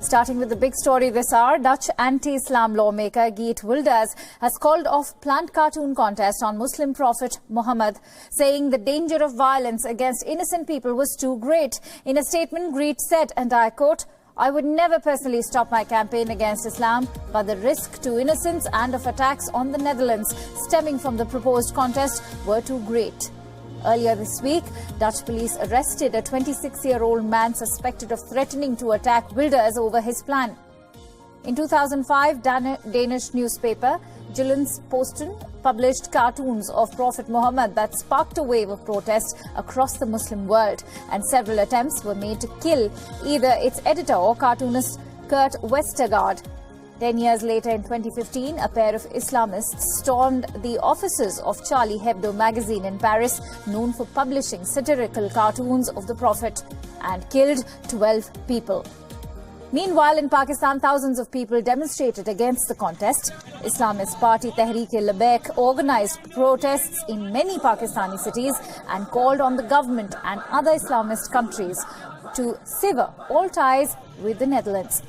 Starting with the big story this hour, Dutch anti-Islam lawmaker Geert has called off planned cartoon contest on Muslim prophet Muhammad, saying the danger of violence against innocent people was too great. In a statement, Geert said, and I quote, "I would never personally stop my campaign against Islam, but the risk to innocents and of attacks on the Netherlands stemming from the proposed contest were too great." Earlier this week, Dutch police arrested a 26-year-old man suspected of threatening to attack Wilders over his plan. In 2005, Danish newspaper Jyllands-Posten published cartoons of Prophet Muhammad that sparked a wave of protest across the Muslim world, and several attempts were made to kill either its editor or cartoonist Geert Westergaard. 10 years later, in 2015, a pair of Islamists stormed the offices of Charlie Hebdo magazine in Paris, known for publishing satirical cartoons of the Prophet, and killed 12 people. Meanwhile, in Pakistan, thousands of people demonstrated against the contest. Islamist party Tehreek-e-Labbaik organized protests in many Pakistani cities and called on the government and other Islamist countries to sever all ties with the Netherlands.